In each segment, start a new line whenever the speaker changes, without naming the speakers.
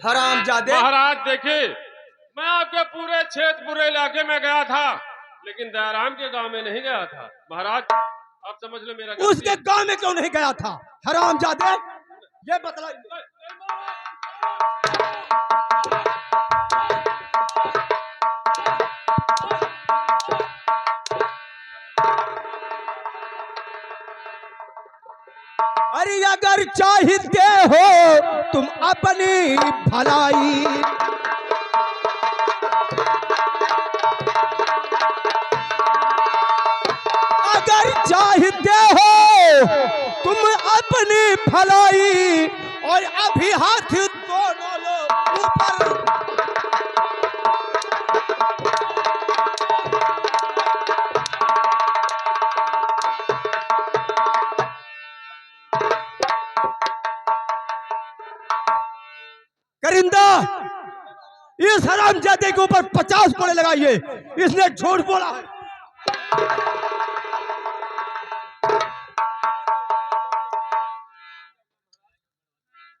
हरामजादे।
महाराज देखिए, मैं आपके पूरे क्षेत्र पूरे इलाके में गया था, लेकिन दयाराम के गांव में नहीं गया था। महाराज आप समझ लो मेरा गलती
उसके गांव में क्यों नहीं गया था हरामजादे, ये बतला। अरे अगर चाहते हो तुम अपनी भलाई, अगर चाहते हो तुम अपनी भलाई, और अभी हाथ दोनों लो ऊपर। करिंदा, इस हरामजादे के ऊपर 50 कोड़े लगाइए, इसने झूठ बोला है।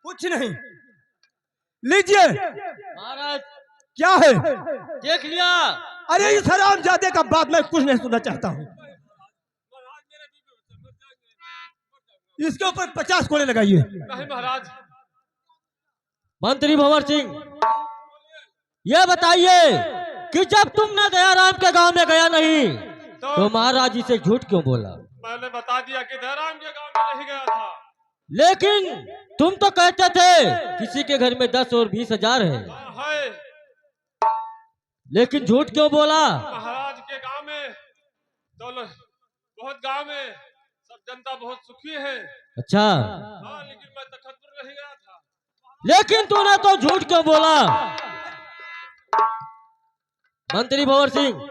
कुछ नहीं, लीजिए।
महाराज
क्या है?
देख लिया।
अरे इस हरामजादे का बात मैं कुछ नहीं सुनना चाहता हूँ। इसके ऊपर 50 कोड़े लगाइए।
नहीं महाराज।
मंत्री भंवर सिंह, ये बताइए कि जब तुमने दयाराम के गांव में गया नहीं तो महाराज जी से झूठ क्यों बोला?
मैंने बता दिया कि दयाराम के गांव में नहीं गया था।
लेकिन तुम तो कहते थे किसी के घर में 10 और 20 हजार है,
है।
लेकिन झूठ क्यों बोला?
महाराज के गांव में दौलत बहुत, गांव में सब जनता बहुत सुखी है।
अच्छा,
हाँ, लेकिन मैं तखतपुर नहीं गया था।
लेकिन तूने तो झूठ क्यों बोला? मंत्री भंवर सिंह,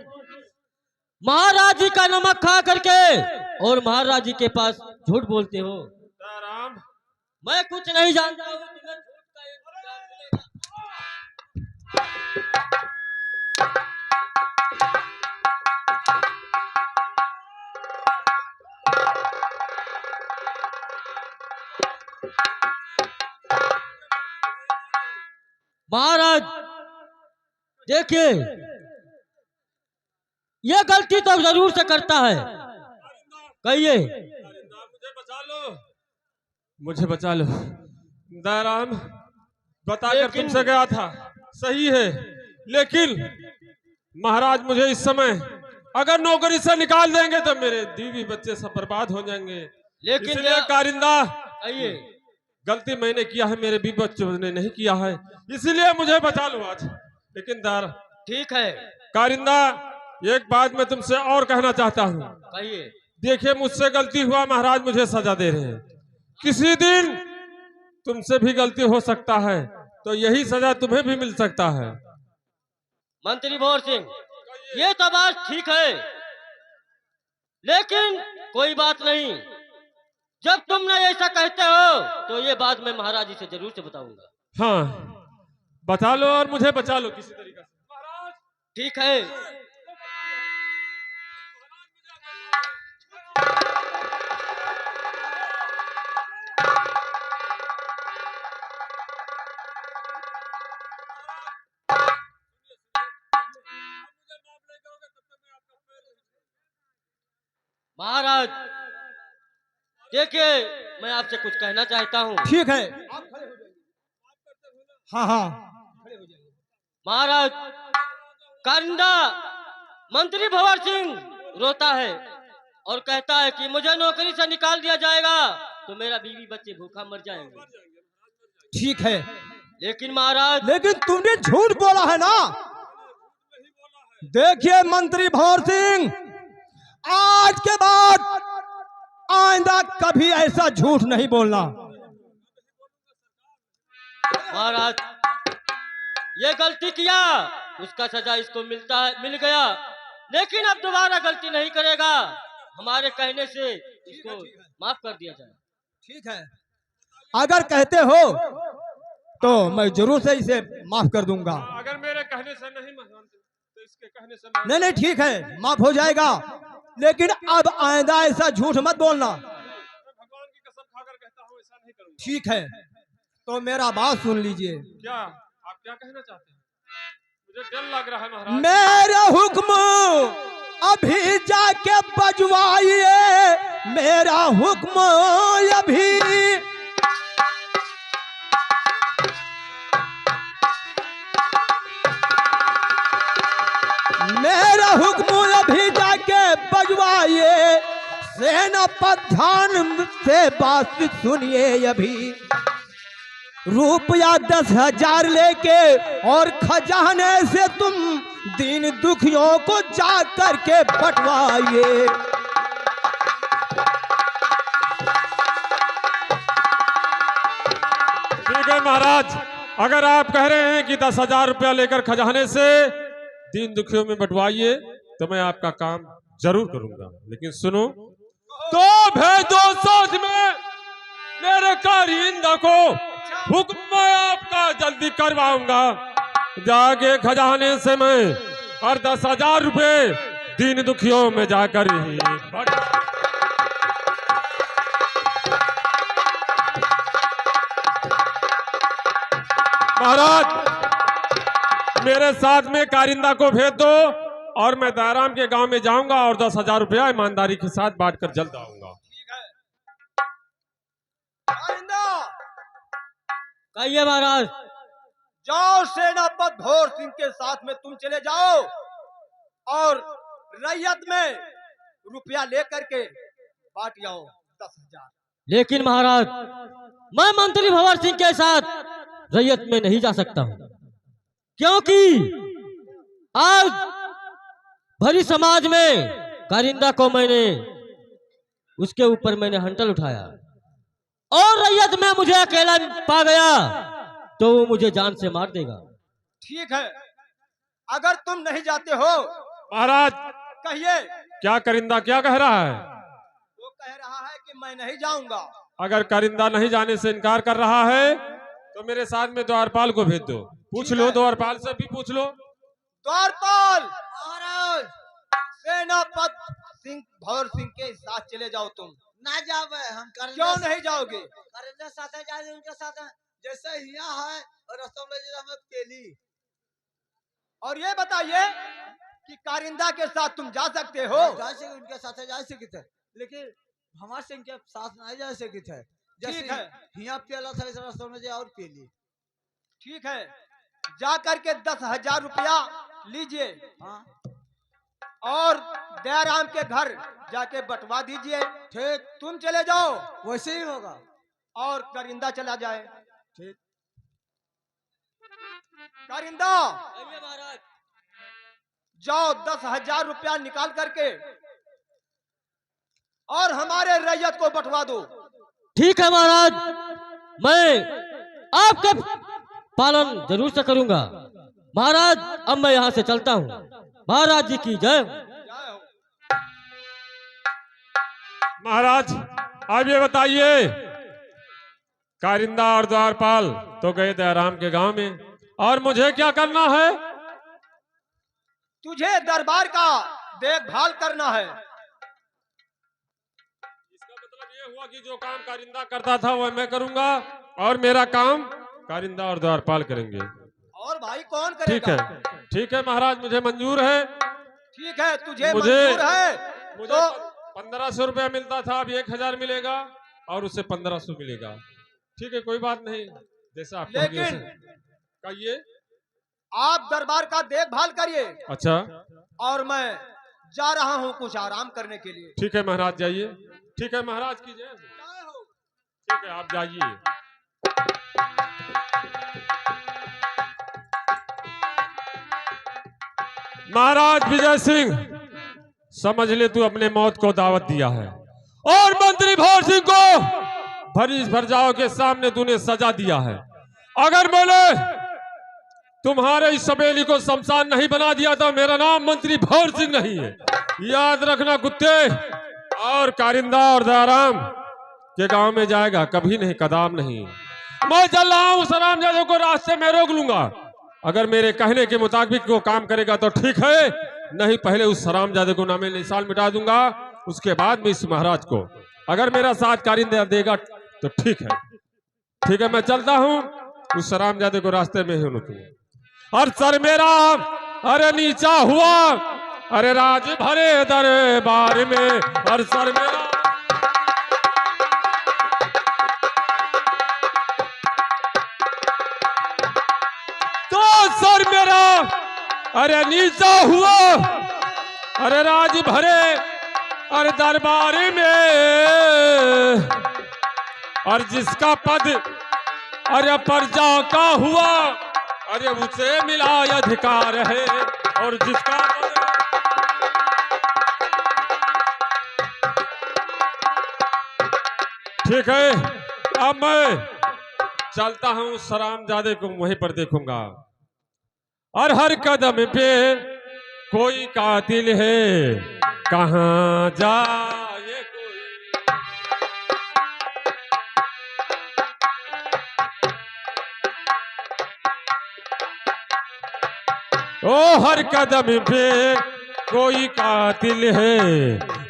महाराज जी का नमक खा करके और महाराज जी के पास झूठ बोलते हो।
दयाराम,
मैं कुछ नहीं जानता हूँ, तुम्हें झूठ का इंतजाम मिलेगा। महाराज देखिए, ये गलती तो जरूर से करता है, कहिए।
मुझे बचा लो, मुझे बचा लो। दयाराम बताकर तुमसे गया था, सही है, लेकिन महाराज मुझे इस समय अगर नौकरी से निकाल देंगे तो मेरे बीवी बच्चे सब बर्बाद हो जाएंगे।
लेकिन
इसलिए कारिंदा,
आइए,
गलती मैंने किया है, मेरे बीवी बच्चों ने नहीं किया है, इसलिए मुझे बचा लो आज। लेकिन दयार
ठीक है।
कारिंदा, एक बात मैं तुमसे और कहना चाहता हूँ।
कहिए।
देखिए, मुझसे गलती हुआ, महाराज मुझे सजा दे रहे हैं। किसी दिन तुमसे भी गलती हो सकता है, तो यही सजा तुम्हें भी मिल सकता है।
मंत्री भंवर सिंह, ये तो बात ठीक है, लेकिन कोई बात नहीं। जब तुम ना ऐसा कहते हो तो ये बात मैं महाराज जी से जरूर से बताऊंगा।
हाँ, बता लो और मुझे बचा लो किसी तरीके से। महाराज
ठीक है। महाराज देखिए, मैं आपसे कुछ कहना चाहता हूँ।
ठीक है। हाँ हाँ।
महाराज, कारिंदा मंत्री भंवर सिंह रोता है और कहता है कि मुझे नौकरी से निकाल दिया जाएगा तो मेरा बीवी बच्चे भूखा मर जाएंगे।
ठीक है,
लेकिन महाराज,
लेकिन तुमने झूठ बोला है ना। देखिए मंत्री भंवर सिंह, आज के बाद आइंदा कभी ऐसा झूठ नहीं बोलना।
महाराज, ये गलती किया, उसका सजा इसको मिल गया, लेकिन अब दोबारा गलती नहीं करेगा। हमारे कहने से इसको माफ कर दिया जाए।
ठीक है, अगर कहते हो तो मैं जरूर से इसे माफ कर दूंगा।
अगर मेरे कहने से नहीं मानते तो इसके कहने से
नहीं नहीं, ठीक है, माफ हो जाएगा, लेकिन अब आइंदा ऐसा झूठ मत बोलना।
भगवान की कसम खाकर कहता हूँ, ऐसा नहीं करूंगा।
ठीक है, तो मेरा बात सुन लीजिए।
क्या आप क्या कहना चाहते हैं? मुझे डर लग रहा है महाराज।
मेरा हुक्म अभी जाके बजवाइए, मेरा हुक्म अभी। मेरा हुक्म अभी जाके बजवाइए, सेनापति ध्यान से बात सुनिए अभी। रुपया 10,000 लेके और खजाने से तुम दीन दुखियों को जा करके बंटवाइए।
ठीक है महाराज, अगर आप कह रहे हैं कि 10,000 रुपया लेकर खजाने से दीन दुखियों में बंटवाइए तो मैं आपका काम जरूर करूंगा, लेकिन सुनो तो भेजो साथ में मेरे कारिंदा को, हुक्म मैं आपका जल्दी करवाऊंगा। जाके खजाने से मैं और 10,000 रुपए दीन दुखियों में जाकर ही महाराज मेरे साथ में कारिंदा को भेज दो और मैं दयाराम के गांव में जाऊंगा और 10,000 रुपया ईमानदारी के साथ बांटकर जल्द आऊंगा।
कहिए महाराज।
जाओ सेनापति भोर सिंह के साथ में तुम चले जाओ और रैयत में रुपया लेकर के बांट आओ 10,000।
लेकिन महाराज मैं मंत्री भंवर सिंह के साथ रैयत में नहीं जा सकता हूं, क्योंकि आज भरी समाज में कारिंदा को मैंने उसके ऊपर मैंने हंटल उठाया और रैयत में मुझे अकेला पा गया तो वो मुझे जान से मार देगा।
ठीक है, अगर तुम नहीं जाते हो
महाराज
कहिए।
क्या कारिंदा क्या कह रहा है?
वो कह रहा है कि मैं नहीं जाऊंगा।
अगर कारिंदा नहीं जाने से इनकार कर रहा है तो मेरे साथ में द्वारपाल को भेज दो। पूछ लो, द्वारपाल से भी पूछ लो।
द्वारपाल महाराज, सेनापति सिंह भंवर सिंह के साथ चले जाओ तुम।
ना जावे हम
क्यों नहीं जाओगे?
करेंगे साथ जाए उनके साथ जैसे यहाँ है और रस्तम केली।
और ये बताइए कि कारिंदा के साथ तुम जा सकते हो?
जैसे उनके साथ जा सकते थे, लेकिन भंवर सिंह के साथ नहीं जा सकते थे।
ठीक है,
यहाँ पेला था रस्तम और पेली।
ठीक है, जा करके 10,000 रुपया लीजिए।
हाँ,
और दयाराम के घर जाके बंटवा दीजिए।
ठीक,
तुम चले जाओ,
वैसे ही होगा।
और कारिंदा चला जाए।
ठीक,
कारिंदा
महाराज
जाओ 10,000 रुपया निकाल करके और हमारे रैयत को बंटवा दो।
ठीक है महाराज, मैं आपका पालन जरूर से करूंगा। महाराज अब मैं यहाँ से चलता हूँ। महाराज जी की जय।
महाराज आप ये बताइए, कारिंदा और द्वारपाल तो गए दयाराम के गांव में और मुझे क्या करना है?
तुझे दरबार का देखभाल करना है।
इसका मतलब ये हुआ कि जो काम कारिंदा करता था वह मैं करूंगा और मेरा काम कारिंदा और द्वारपाल करेंगे।
और भाई कौन
ठीक
करेगा?
है, ठीक है महाराज, मुझे मंजूर है।
ठीक है, तुझे
मुझे
मंजूर है
मुझे
तो
1500 रुपया मिलता था, अब 1,000 मिलेगा और उससे 1500 मिलेगा। ठीक है, कोई बात नहीं, जैसा आप कहोगे
लेकिन
कहिए।
आप दरबार का देखभाल करिए।
अच्छा,
और मैं जा रहा हूँ कुछ आराम करने के लिए।
ठीक है महाराज जाइए। ठीक है महाराज की जय। ठीक है, आप जाइए। महाराज विजय सिंह, समझ ले तू अपने मौत को दावत दिया है और मंत्री भंवर सिंह को भरी भरजाओं के सामने तूने सजा दिया है। अगर मैंने तुम्हारे इस सबेली को शमशान नहीं बना दिया तो मेरा नाम मंत्री भंवर सिंह नहीं है, याद रखना कुत्ते। और कारिंदा और दयाराम के गांव में जाएगा कभी नहीं, कदाम नहीं। मैं चल रहा हूं, सराम जादव को रास्ते में रोक लूंगा। अगर मेरे कहने के मुताबिक वो काम करेगा तो ठीक है, नहीं पहले उस सराम जादव को नामे निशान मिटा दूंगा, उसके बाद में इस महाराज को। अगर मेरा साथ कारिंदा देगा तो ठीक है। ठीक है, मैं चलता हूँ, उस सरामजादे को रास्ते में ही रुकूंगा। और सर मेरा अरे नीचा हुआ, अरे राज भरे दरबार में, और सर मेरा तो सर मेरा अरे नीचा हुआ, अरे राज भरे अरे दरबार में, और जिसका पद अरे प्रजा का हुआ, अरे उसे मिला अधिकार है, और जिसका पद ठीक है। अब मैं चलता हूं, सरामजादे को वहीं पर देखूंगा। और हर कदम पे कोई कातिल है, कहां जाए कोई। ओ हर कदम पे कोई कातिल है,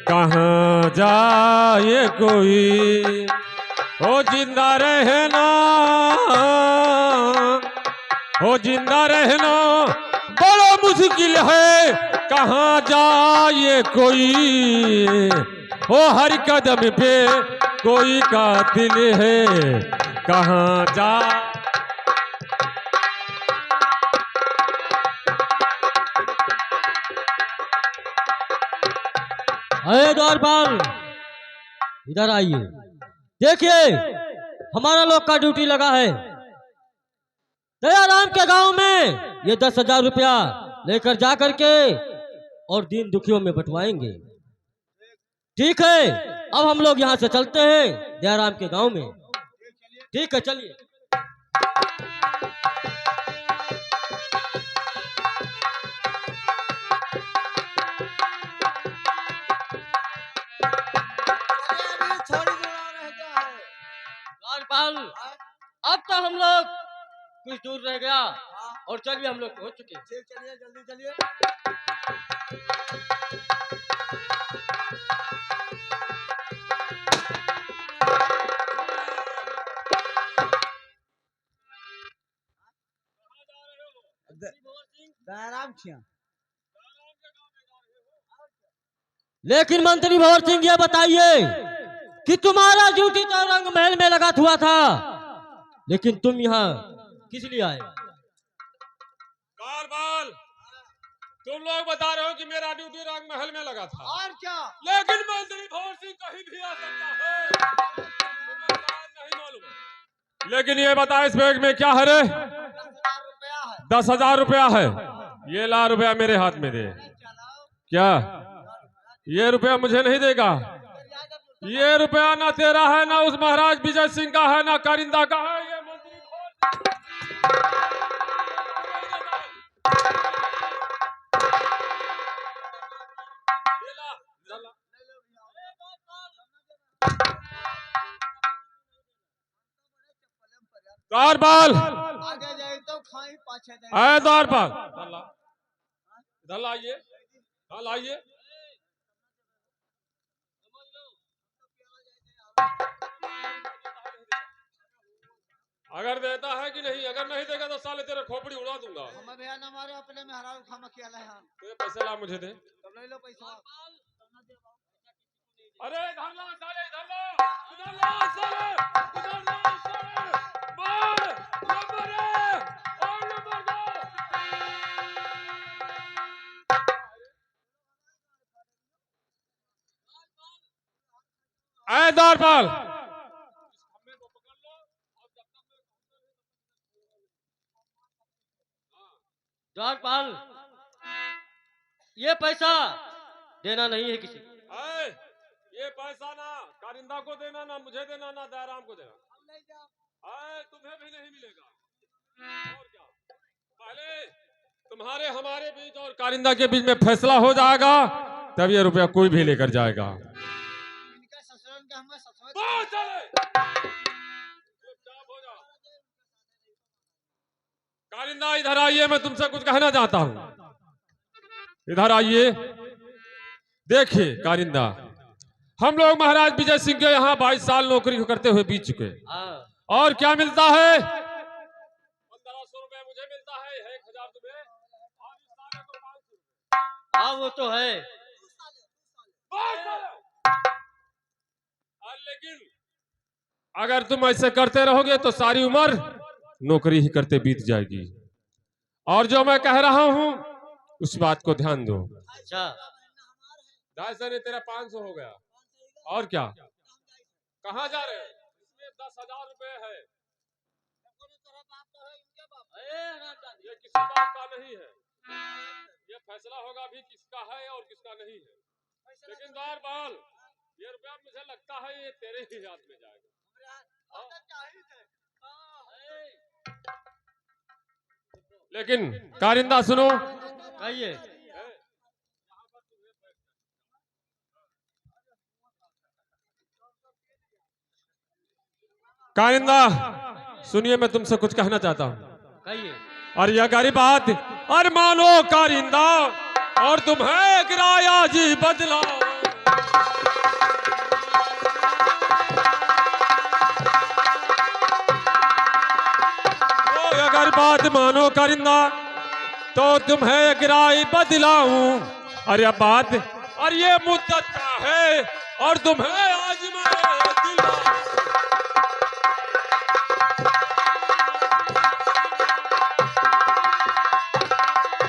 कहां जाए कोई। ओ जिंदा रहना, ओ जिंदा रहना बड़ा मुश्किल है, कहां जाए कोई। ओ हर कदम पे कोई कातिल है, कहां जा।
अरे द्वारपाल, इधर आइए। देखिए, हमारा लोग का ड्यूटी लगा है। दयाराम के गांव में ये 10,000 रुपया लेकर जा करके और दीन दुखियों में बंटवाएंगे। ठीक है, अब हम लोग यहाँ से चलते हैं दयाराम के गांव में। ठीक है, चलिए।
अरे अभी थोड़ी दूर और रह गया है।
द्वारपाल, अब तो हम लोग कुछ दूर रह गया और चलिए हम लोग पहुंच चुके हैं।
ठीक, चलिए जल्दी चलिए। दयाराम छिया।
लेकिन मंत्री भंवर सिंह, ये बताइए कि तुम्हारा ड्यूटी तो रंग महल में लगा हुआ था, लेकिन तुम यहाँ किस लिए आए?
कारबाल, तुम लोग बता रहे हो कि मेरा ड्यूटी रंग महल में लगा था,
और क्या?
लेकिन मंत्री भंवर सिंह कहीं भी आ सकता है, तुम्हें शायद नहीं मालूम। लेकिन ये बता, इस बैग में क्या है रे?
10,000 रुपया है।
10,000 रुपया है। ये ला रुपया मेरे हाथ में दे। क्या ये रुपया मुझे नहीं देगा? ये रुपया ना तेरा है, ना उस महाराज विजय सिंह का है, ना कारिंदा का है, ये मंत्री द्वारपाल,
आगे जाए तो खाई पाछे दे।
आए द्वारपाल, इधर लाइए, हाँ लाइए। अगर देता है कि नहीं, अगर नहीं देगा तो साले तेरे खोपड़ी उड़ा दूंगा।
हमें भैया ना मारे, अपने में हराम खामा किया ले हम।
तो ये पैसे ला मुझे दे।
तब ले लो पैसा।
अरे इधर ला साले, इधर ला, इधर ला साले, इधर ला साले, मार, नंबर एक, और नंबर दो। आए द्वारपाल,
द्वारपाल, ये पैसा देना नहीं है किसी को।
आए, ये पैसा ना कारिंदा को देना, ना मुझे देना, ना दयाराम को देना। आए, तुम्हें भी नहीं मिलेगा। और क्या, पहले तुम्हारे हमारे बीच और कारिंदा के बीच में फैसला हो जाएगा, तब ये रुपया कोई भी लेकर जाएगा।
इनका ससुरन के हमें ससुर।
बस चले, चुपचाप हो जाओ। कारिंदा इधर आइए, मैं तुमसे कुछ कहना चाहता हूँ। इधर आइए। देखिए कारिंदा, हम लोग महाराज विजय सिंह के यहाँ 22 साल नौकरी करते हुए बीत चुके,
हाँ,
और क्या मिलता है? 1500 रुपए मुझे मिलता है, 1000 तुम्हें, और इस साले को 500।
हाँ वो तो है।
लेकिन अगर तुम ऐसे करते रहोगे तो सारी उम्र नौकरी ही करते बीत जाएगी। और जो मैं कह रहा हूं उस बात को ध्यान दो।
अच्छा
250 नहीं, तेरा 500 हो गया। और क्या? कहाँ जा रहे हो? इसमें 10,000 रुपए है। ये किसी बात का नहीं है। ये फैसला होगा भी किसका है और किसका नहीं है। लेकिन बार ये रुपया मुझे लगता है ये तेरे ही हाथ में जाएगा। लेकिन कारिंदा सुनो,
कहिए।
कारिंदा सुनिए, मैं तुमसे कुछ कहना चाहता हूँ।
कहिए।
और यह गरीब बात, और मानो कारिंदा और तुम्हें गिराया जी बदला। तो अगर बात मानो कारिंदा तो तुम्हें गिराई बदलाऊं। और यह बात और ये मुद्दत का है और तुम्हें आज मैं दिलाऊं।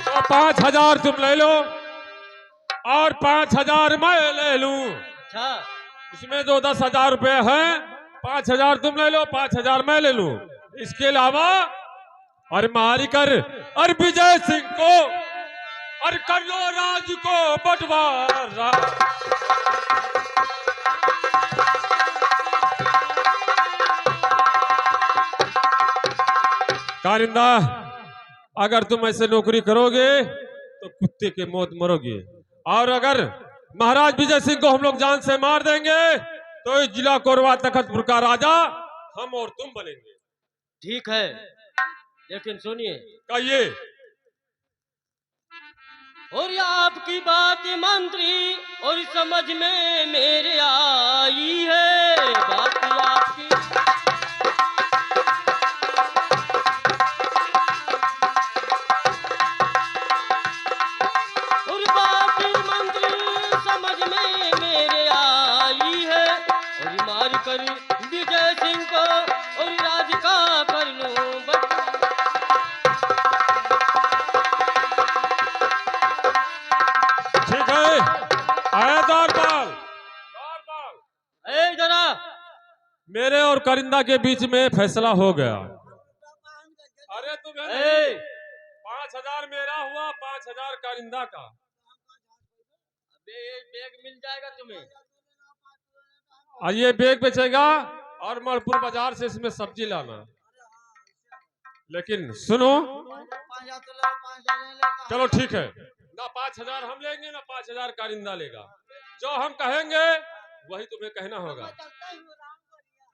तो 5,000 तुम ले लो और 5,000 मैं ले लूं।
अच्छा
इसमें जो 10,000 रुपए हैं, 5,000 तुम ले लो, 5,000 मैं ले लूं। इसके अलावा और मारी कर और विजय सिंह को और कर लो राज को बंटवारा। कारिंदा अगर तुम ऐसे नौकरी करोगे तो कुत्ते के मौत मरोगे। और अगर महाराज विजय सिंह को हम लोग जान से मार देंगे तो इस जिला कोरबा तखतपुर का राजा हम और तुम बनेंगे।
ठीक है, लेकिन सुनिए।
कहिए।
और ये आपकी बात मंत्री और समझ में मेरे आई है। बात आपकी और बात मंत्री समझ में मेरे आई है। और मार कर विजय सिंह को और राज का कर लूं
ठीक है। आया द्वारपाल,
जरा
मेरे और कारिंदा के बीच में फैसला हो गया। अरे तुम्हें 5,000 मेरा हुआ, 5,000 कारिंदा का।
बैग मिल जाएगा तुम्हें।
और ये बैग बेचेगा और मणपुर बाजार से इसमें सब्जी लाना। लेकिन सुनो, चलो ठीक है, ना 5,000 हम लेंगे ना 5,000 कारिंदा लेगा। जो हम कहेंगे वही तुम्हें कहना होगा।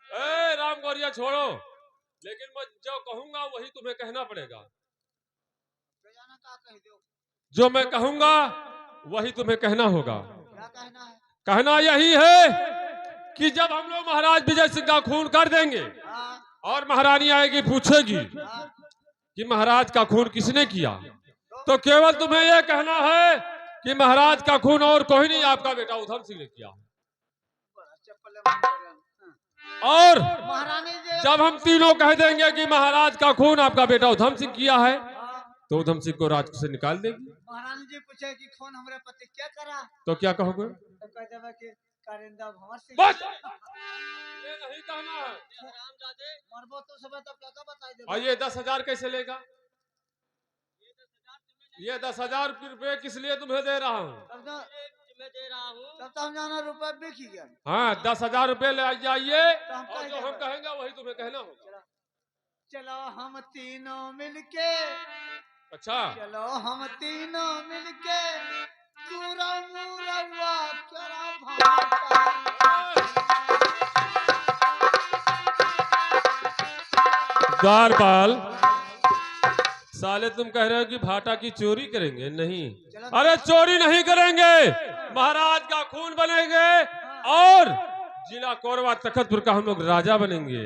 ए राम गौरिया छोड़ो, लेकिन मैं जो कहूंगा वही तुम्हें कहना पड़ेगा। जो मैं कहूंगा वही तुम्हें कहना होगा। कहना यही है कि जब हम लोग महाराज विजय सिंह का खून कर देंगे और महारानी आएगी पूछेगी कि महाराज का खून किसने किया, तो केवल तुम्हें यह कहना है कि महाराज का खून और कोई नहीं, आपका बेटा उधम सिंह ने किया। और जब हम तीनों कह देंगे कि महाराज का खून आपका बेटा उधम सिंह किया है तो उधम सिंह को राज से निकाल देगी।
महारानी जी पूछे कि खून हमारे पति क्या करा,
तो क्या कहोगे?
तो कह देवे कि कारिंदा भंवर सिंह।
बस ये नहीं कहना है।
मरबो तो सब तब क्या बताई दे।
और ये 10,000 कैसे लेगा? ये 10,000 रुपए किस लिए तुम्हें दे रहा हूँ?
तब तो हम जाना रुपए बिक ही गया।
हाँ 10,000 रुपए ले जाइए और जो हम कहेंगे वही तुम्हें कहना होगा।
चलो हम तीनों मिलके,
अच्छा
चलो हम तीनों मिलके पूरा मुरवा करा भाटा।
द्वारपाल, साले तुम कह रहे हो कि भाटा की चोरी करेंगे? नहीं, अरे चोरी नहीं करेंगे, महाराज का खून बनेंगे और जिला कोरबा तखतपुर का हम लोग राजा बनेंगे।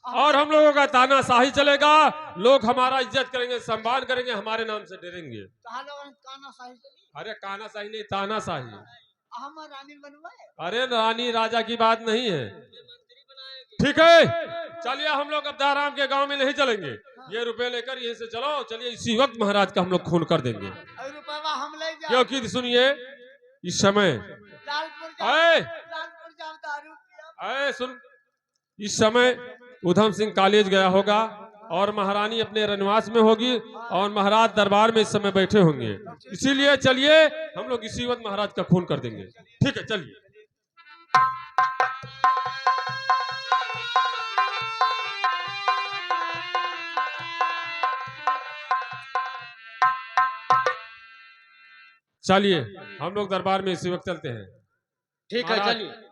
और हम लोगों का तानाशाही चलेगा। लोग हमारा इज्जत करेंगे, सम्मान करेंगे, हमारे नाम से डरेंगे।
कहा लोगन काना साही चली
अरे कानाशाही नहीं, तानाशाही।
हम रानी बनवाए
अरे रानी राजा की बात नहीं है। ठीक है, चलिए हम लोग अब दाराम के गांव में नहीं चलेंगे। ये रुपए लेकर यहीं से चलो। चलिए इसी वक्त महाराज का हम लोग खून कर देंगे।
और रुपया हम ले जाओ
क्योंकि सुनिए, इस समय
लालपुर जाओ दारू पिया
सुन, इस समय उधम सिंह कॉलेज गया होगा और महारानी अपने रनवास में होगी और महाराज दरबार में इस समय बैठे होंगे। इसीलिए चलिए हम लोग इसी वक्त महाराज का खून कर देंगे। ठीक है, चलिए। चलिए हम लोग दरबार में इसी वक्त चलते हैं।
ठीक है,
महाराज,
चलिए।